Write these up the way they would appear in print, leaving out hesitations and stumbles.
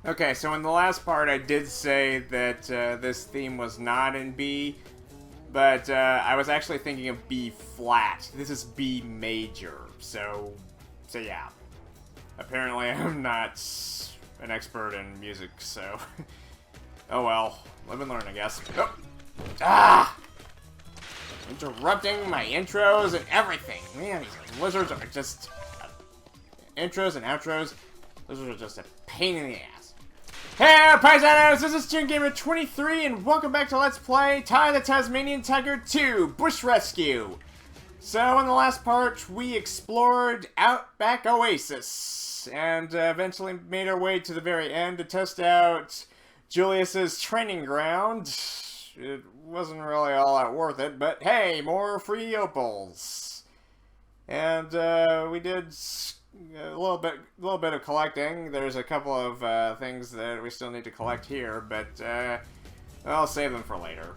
Okay, so in the last part I did say that this theme was not in B, but I was actually thinking of B flat. This is B major, so yeah. Apparently I'm not an expert in music, so oh well. Live and learn, I guess. Oh. Ah! Interrupting my intros and everything. Man, these lizards are just intros and outros. Lizards are just a pain in the ass. Hey, Paisanos! This is ToonGamer23, and welcome back to Let's Play Ty the Tasmanian Tiger 2 Bush Rescue. So, in the last part, we explored Outback Oasis, and eventually made our way to the very end to test out Julius's training ground. It wasn't really all that worth it, but hey, more free opals. And we did a little bit of collecting. There's a couple of things that we still need to collect here, but I'll save them for later.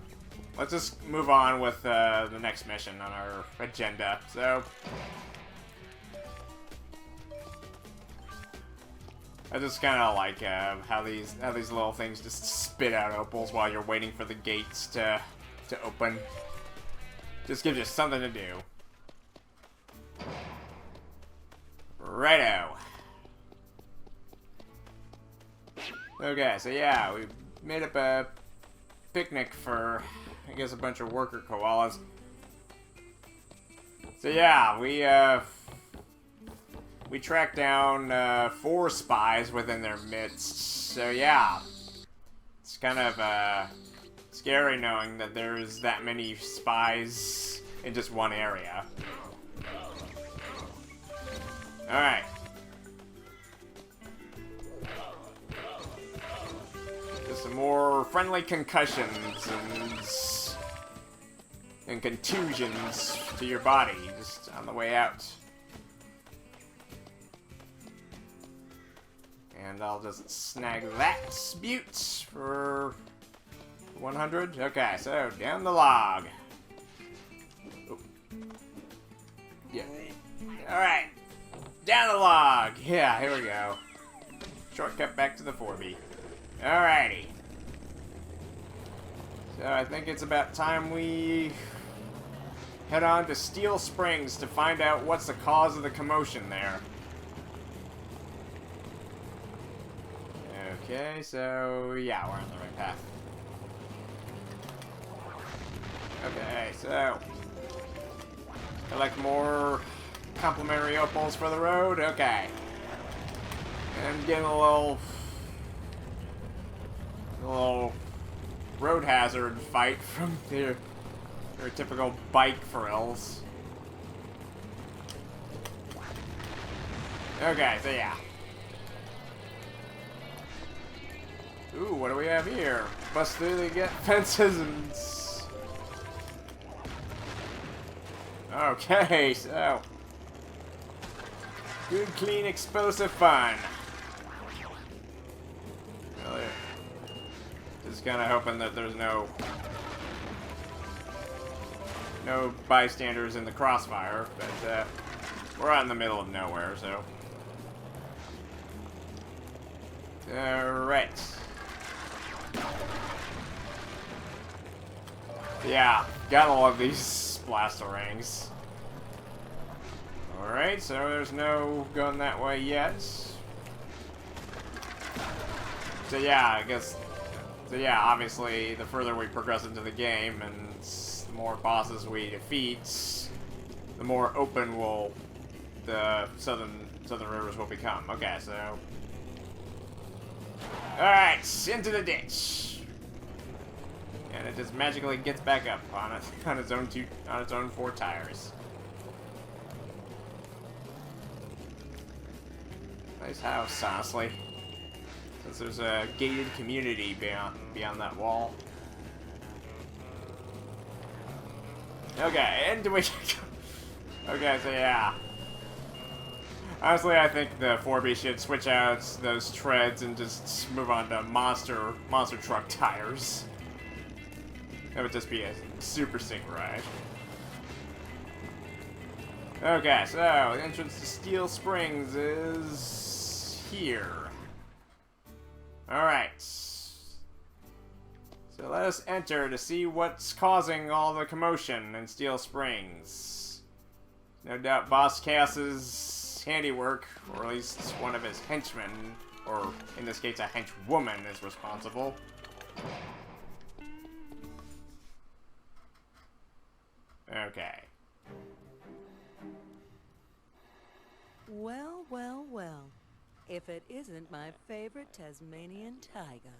Let's just move on with the next mission on our agenda. So, I just kind of like how these little things just spit out opals while you're waiting for the gates to open. Just gives you something to do. Righto. Okay, so yeah, we made up a picnic for, I guess, a bunch of worker koalas. So yeah, we tracked down 4 spies within their midst. So yeah, it's kind of scary knowing that there's that many spies in just one area. Alright. Just some more friendly concussions and contusions to your body just on the way out. And I'll just snag that butte for 100. Okay, so down the log. Oh. Yeah. Alright. Down the log! Yeah, here we go. Shortcut back to the 4B. Alrighty. So I think it's about time we head on to Steele Springs to find out what's the cause of the commotion there. Okay, so yeah, we're on the right path. Okay, so collect more complimentary opals for the road. Okay. And getting a little road hazard fight from their typical bike frills. Okay, so yeah. Ooh, what do we have here? Bust through the get fences and... Okay, so... Good, clean, explosive fun. Really? Just kind of hoping that there's no bystanders in the crossfire, but we're out in the middle of nowhere, so. Alright. Yeah, gotta love these blaster rings. Alright, so there's no going that way yet. So yeah, obviously the further we progress into the game and the more bosses we defeat, the more open the southern rivers will become. Okay, so alright, into the ditch. And it just magically gets back up on its own 4 tires. Nice house, honestly. Since there's a gated community beyond that wall. Okay, and do we... Okay, so yeah. Honestly, I think the 4B should switch out those treads and just move on to monster truck tires. That would just be a super sick ride. Okay, so the entrance to Steele Springs is here. Alright. So let us enter to see what's causing all the commotion in Steele Springs. No doubt Boss Chaos's handiwork, or at least one of his henchmen, or in this case a henchwoman, is responsible. Okay. Well, well, well. If it isn't my favorite Tasmanian tiger.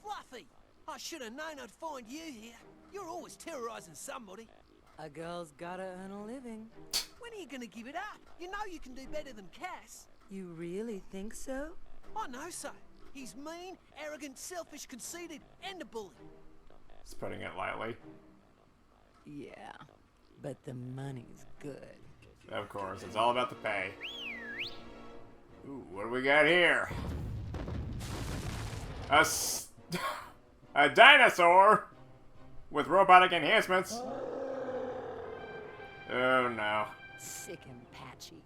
Fluffy! I should have known I'd find you here. You're always terrorizing somebody. A girl's gotta earn a living. When are you gonna give it up? You know you can do better than Cass. You really think so? I know so. He's mean, arrogant, selfish, conceited, and a bully. Just putting it lightly. Yeah, but the money's good. Of course, it's all about the pay. Ooh, what do we got here? A dinosaur with robotic enhancements. Oh no. Sick and Patchy.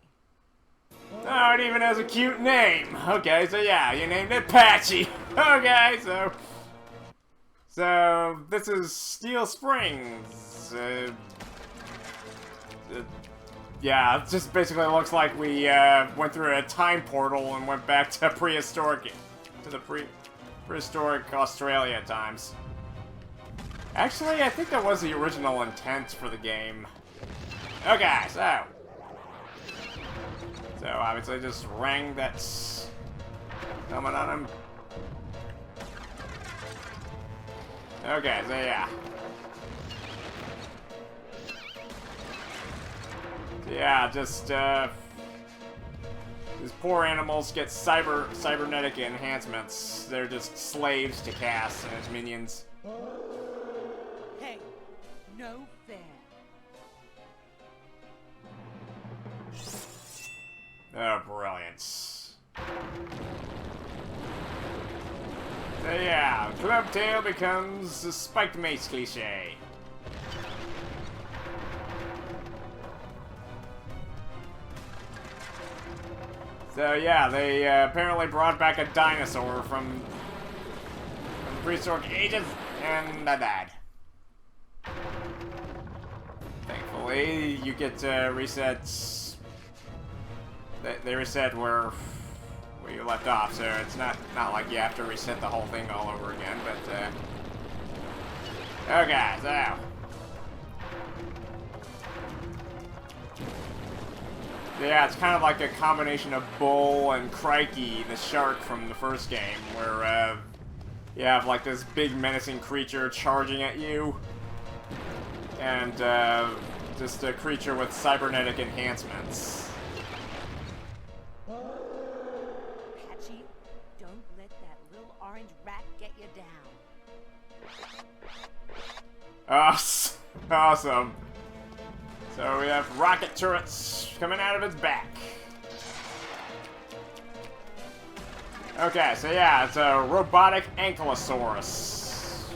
Oh, it even has a cute name. Okay, so yeah, you named it Patchy. Okay, so this is Steele Springs. Yeah, it just basically looks like we went through a time portal and went back to prehistoric Australia times. Actually, I think that was the original intent for the game. Okay, so obviously just rang that's coming on him. Okay, so yeah. Yeah, just these poor animals get cybernetic enhancements. They're just slaves to Cass and his minions. Hey, no fair. Oh, brilliant. So yeah, Clubtail becomes a spiked mace cliche. So yeah, they apparently brought back a dinosaur from prehistoric ages, and I died. Thankfully, you get resets. They reset where you left off, so it's not like you have to reset the whole thing all over again. But okay, so. Yeah, it's kind of like a combination of Bull and Crikey, the shark from the first game, where you have like this big menacing creature charging at you, and just a creature with cybernetic enhancements. Patchy, don't let that little orange rat get you down. Awesome. So we have rocket turrets coming out of its back. Okay, so yeah, it's a robotic ankylosaurus.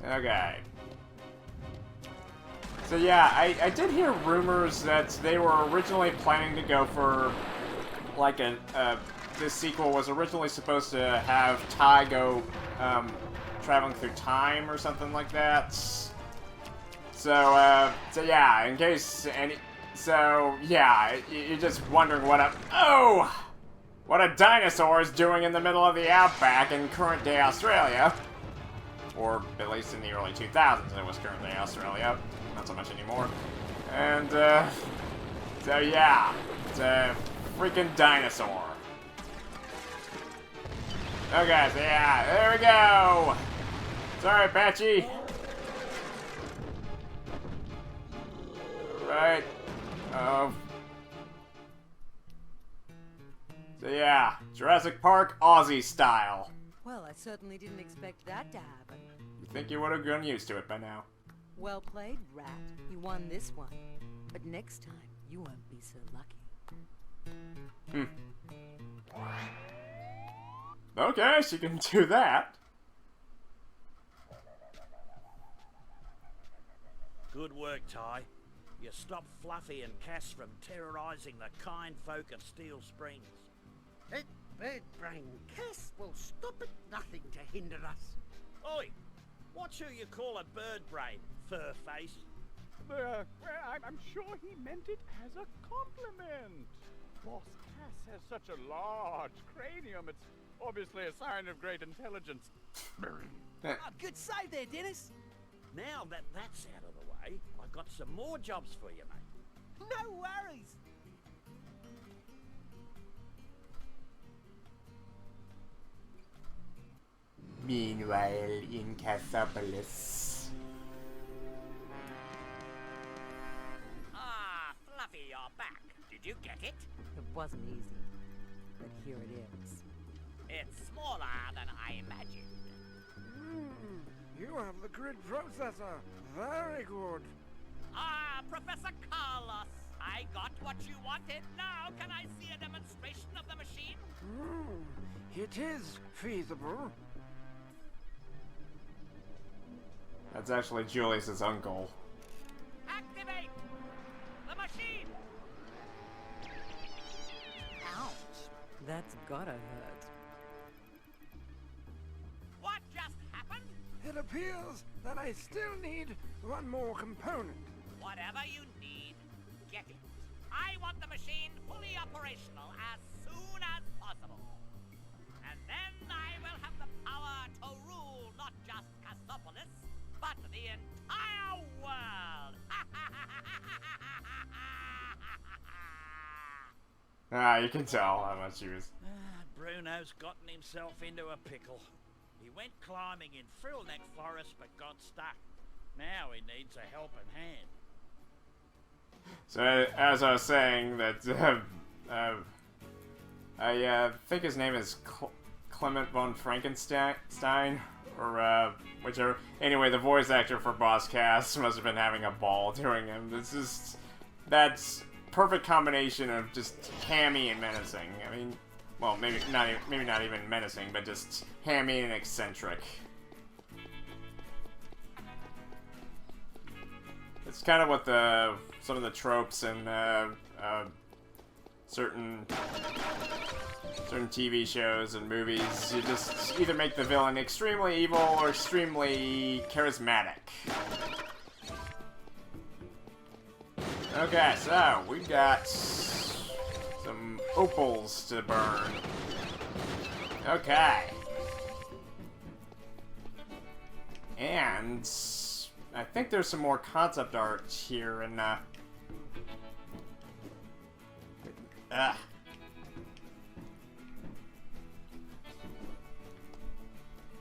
Okay. So yeah, I did hear rumors that they were originally planning to go for, like, this sequel was originally supposed to have Ty go, traveling through time or something like that. So yeah, in case any... So, yeah, you're just wondering what a dinosaur is doing in the middle of the outback in current-day Australia. Or, at least in the early 2000s, it was current-day Australia. Not so much anymore. And, so yeah, it's a freaking dinosaur. Okay, so yeah, there we go! Sorry, Patchy! Right. So yeah, Jurassic Park Aussie style. Well, I certainly didn't expect that to happen. You think you would have grown used to it by now? Well played, Rat. You won this one. But next time, you won't be so lucky. Okay, she can do that. Good work, Ty. You stop Fluffy and Cass from terrorizing the kind folk of Steele Springs. That bird-brain Cass will stop at nothing to hinder us. Oi! What's who you call a bird brain, fur face? Well, I'm sure he meant it as a compliment. Boss Cass has such a large cranium, it's obviously a sign of great intelligence. Oh, good save there, Dennis. Now that that's out of the way, I've got some more jobs for you, mate. No worries. Meanwhile, in Cassopolis. Ah, Fluffy, you're back. Did you get it? It wasn't easy, but here it is. It's smaller than I imagined. You have the grid processor. Very good. Ah, Professor Carlos, I got what you wanted. Now, can I see a demonstration of the machine? It is feasible. That's actually Julius's uncle. Activate the machine. Ouch! That's gotta hurt. What just happened? It appears that I still need one more component. Whatever you need, get it. I want the machine fully operational as soon as possible. And then I will have the power to rule not just Cassopolis, but the entire world. You can tell how much he was. Bruno's gotten himself into a pickle. He went climbing in frillneck forest but got stuck. Now he needs a helping hand. So, as I was saying, that I think his name is Clement von Frankenstein, or whichever. Anyway, the voice actor for Boss Cass must have been having a ball doing him. That's perfect combination of just hammy and menacing. I mean, well, maybe not even menacing, but just hammy and eccentric. It's kind of what some of the tropes in certain TV shows and movies. You just either make the villain extremely evil or extremely charismatic. Okay, so we've got some opals to burn. Okay. And I think there's some more concept art here in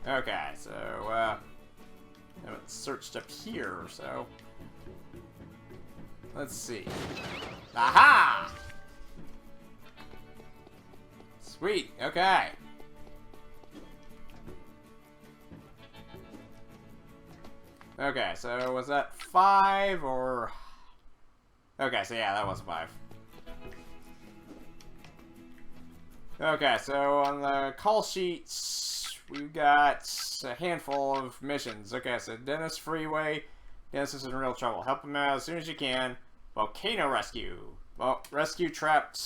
Okay, so I haven't searched up here, so let's see. Aha! Sweet, okay. Okay, so was that 5 or... Okay, so yeah, that was 5. Okay, so on the call sheets, we've got a handful of missions. Okay, so Dennis Freeway. Dennis is in real trouble. Help him out as soon as you can. Volcano rescue. Well, rescue trapped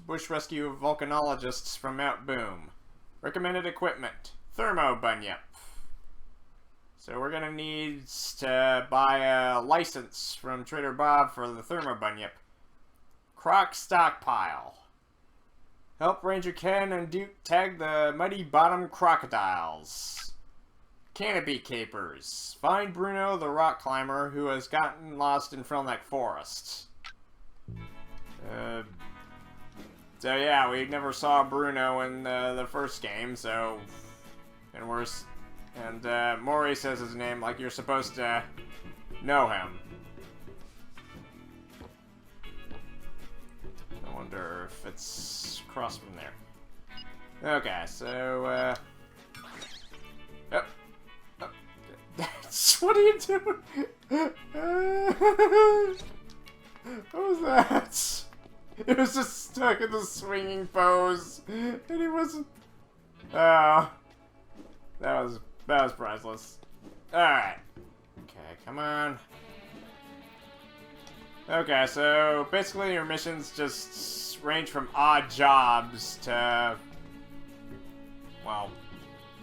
bush rescue volcanologists from Mount Boom. Recommended equipment. Thermo bunyip. So we're gonna need to buy a license from Trader Bob for the Thermo bunyip. Croc stockpile. Help Ranger Ken and Duke tag the muddy bottom crocodiles. Canopy capers. Find Bruno the rock climber who has gotten lost in Frillneck Forest. So yeah, we never saw Bruno in the first game, so... And Maury says his name like you're supposed to know him. I wonder if it's across from there. Okay, so, Oh. What are you doing? What was that? It was just stuck in the swinging pose, and he wasn't... Oh. That was priceless. Alright. Okay, come on. Okay, so basically your missions just range from odd jobs to, well,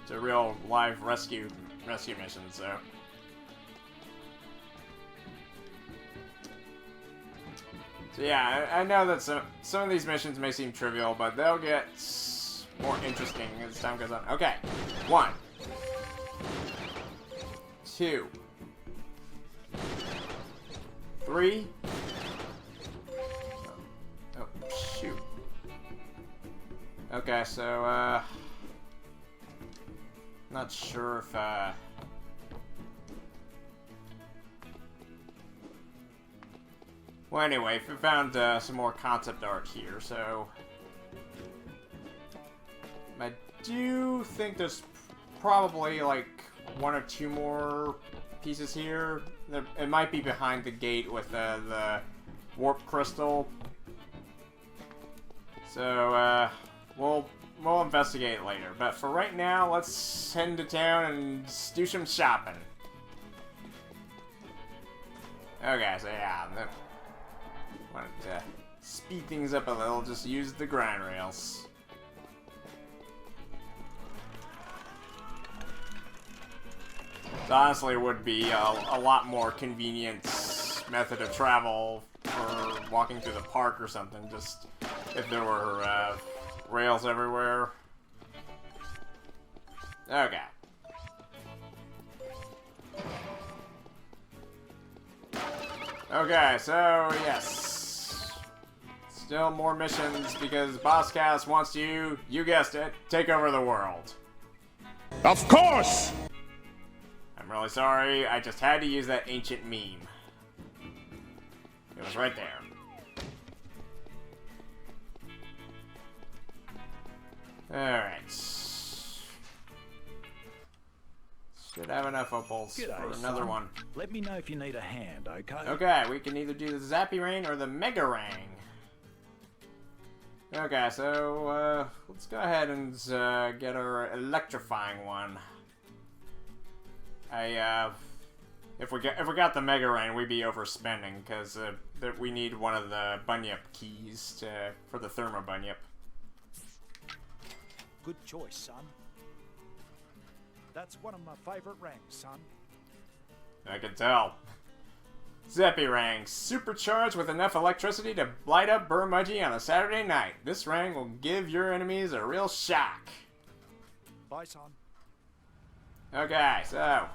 to real live rescue missions, so. So yeah, I know that some of these missions may seem trivial, but they'll get more interesting as time goes on. Okay, 1, 2, 3. Oh, shoot. Okay, so, not sure if, well, anyway, we found some more concept art here, so I do think there's probably like 1 or 2 more pieces here. It might be behind the gate with the warp crystal. So we'll investigate later. But for right now, let's head into town and do some shopping. Okay, so yeah, wanted to speed things up a little. Just use the grind rails. It honestly would be a lot more convenient method of travel for walking through the park or something, just if there were rails everywhere. Okay. Okay, so yes. Still more missions because Boss Cass wants you guessed it, take over the world. Of course! I'm really sorry, I just had to use that ancient meme. It was right there. Alright. Should have enough opals for another one. Let me know if you need a hand, okay? Okay, we can either do the Zappy Rain or the Mega Rang. Okay, so let's go ahead and get our electrifying one. If we got the Mega Rain, we'd be overspending because we need one of the Bunyip keys for the Thermo Bunyip. Good choice, son. That's one of my favorite ranks, son. I can tell. Zappy Rang, supercharged with enough electricity to light up Burmudgee on a Saturday night. This Rang will give your enemies a real shock. Bye, son. Okay, so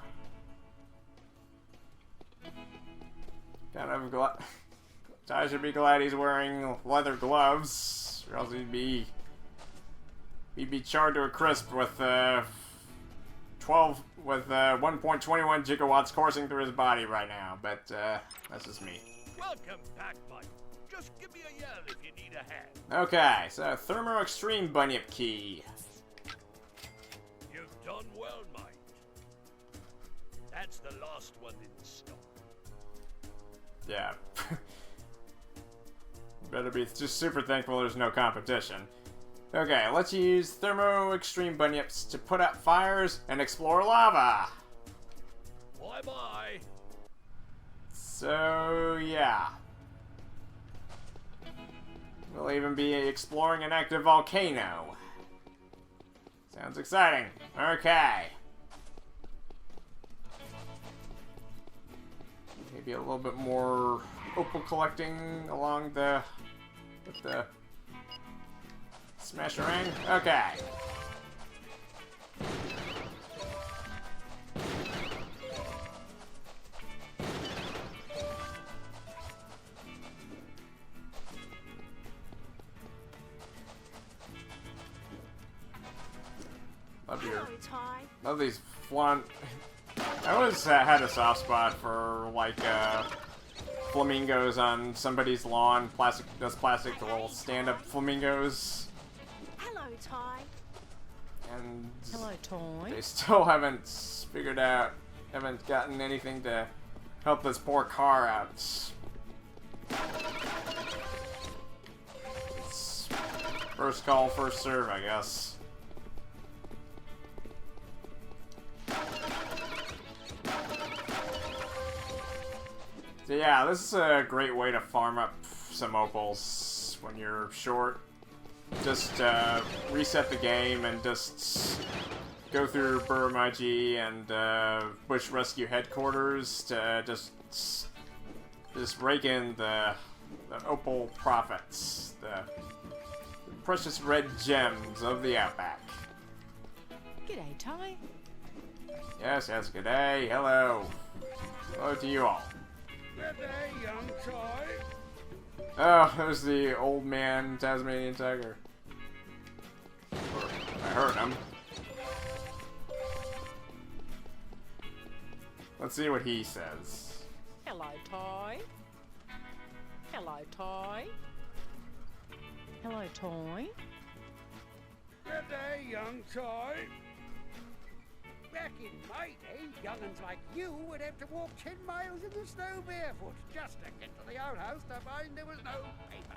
kind of Ty should be glad he's wearing leather gloves, or else he'd be charred to a crisp with 1.21 gigawatts coursing through his body right now. But that's just me. Welcome back, bud. Just give me a yell if you need a hand. Okay, so Thermo Extreme Bunyip Key. You've done well, mate. That's the last one in stock. Yeah. Better be just super thankful there's no competition. Okay, let's use Thermo Extreme Bunyips to put out fires and explore lava. Bye-bye. So, yeah. We'll even be exploring an active volcano. Sounds exciting. Okay. Maybe a little bit more opal collecting along with the Smasherang. Okay. Love these flan. I always had a soft spot for like flamingos on somebody's lawn. Those plastic little stand-up flamingos. Hello, Ty. And Hello, Toy. they still haven't gotten anything to help this poor car out. It's first call, first serve, I guess. So yeah, this is a great way to farm up some opals when you're short. Just reset the game and just go through Burmaji and Bush Rescue Headquarters to just rake in the opal profits, the precious red gems of the outback. G'day, Ty. Yes, good day. Hello. Hello to you all. Good day, young Toy. Oh, there's the old man Tasmanian tiger. I heard him. Let's see what he says. Hello, Ty. Hello, Ty. Hello, Ty. Good day, young Toy. Back in my day, young'uns like you would have to walk 10 miles in the snow barefoot just to get to the outhouse to find there was no paper.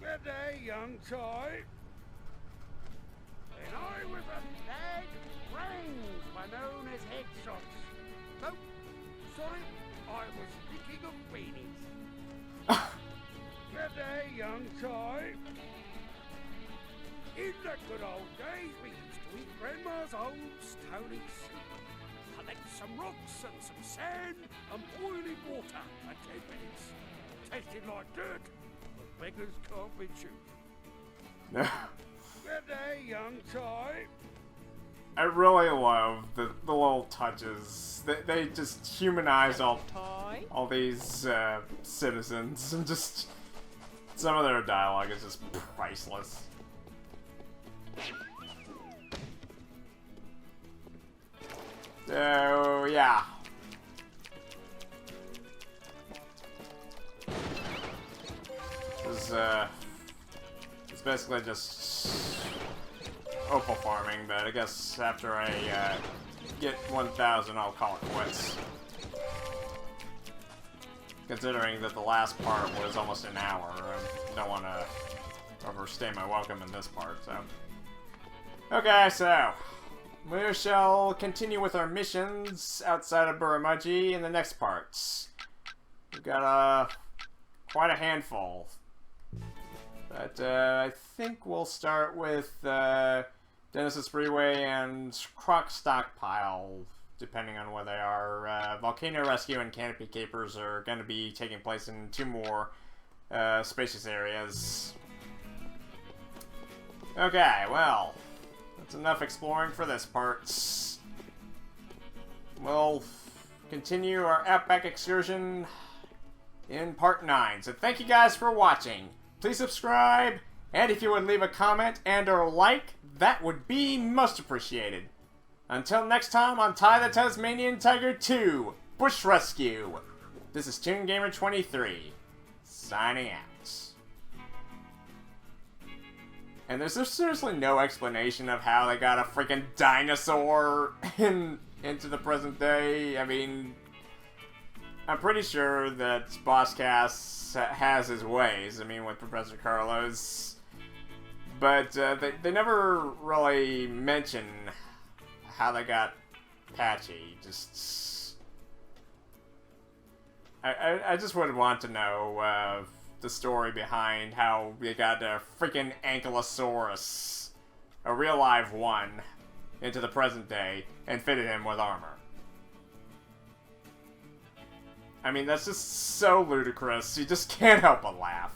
Good day, young Toy. When I was a lad, brains were known as headshots. No, sorry, I was thinking of weenies. Good day, young Toy. In the good old days, we used to eat Grandma's old stony soup. Collect some rocks and some sand and boiling water for 10 minutes. Tasted like dirt, but beggars can't be choosers. Good day, young Toy. I really love the little touches. They just humanize all these citizens, and just some of their dialogue is just priceless. So yeah. It's basically just opal farming, but I guess after I get 1,000, I'll call it quits. Considering that the last part was almost an hour, I don't want to overstay my welcome in this part, so. Okay, so we shall continue with our missions outside of Buramaji in the next parts. We've got quite a handful. But I think we'll start with Dennis's Freeway and Croc Stockpile, depending on where they are. Volcano Rescue and Canopy Capers are going to be taking place in 2 more spacious areas. Okay, well, that's enough exploring for this part. We'll continue our Outback excursion in part 9. So thank you guys for watching. Please subscribe, and if you would leave a comment and or like, that would be most appreciated. Until next time on Ty the Tasmanian Tiger 2, Bush Rescue. This is ToonGamer23, signing out. And there's seriously no explanation of how they got a freaking dinosaur into the present day. I mean, I'm pretty sure that Boss Cass has his ways, I mean, with Professor Carlos. But they never really mention how they got Patchy. Just I just would want to know the story behind how they got a freaking ankylosaurus, a real live one, into the present day and fitted him with armor. I mean, that's just so ludicrous. You just can't help but laugh.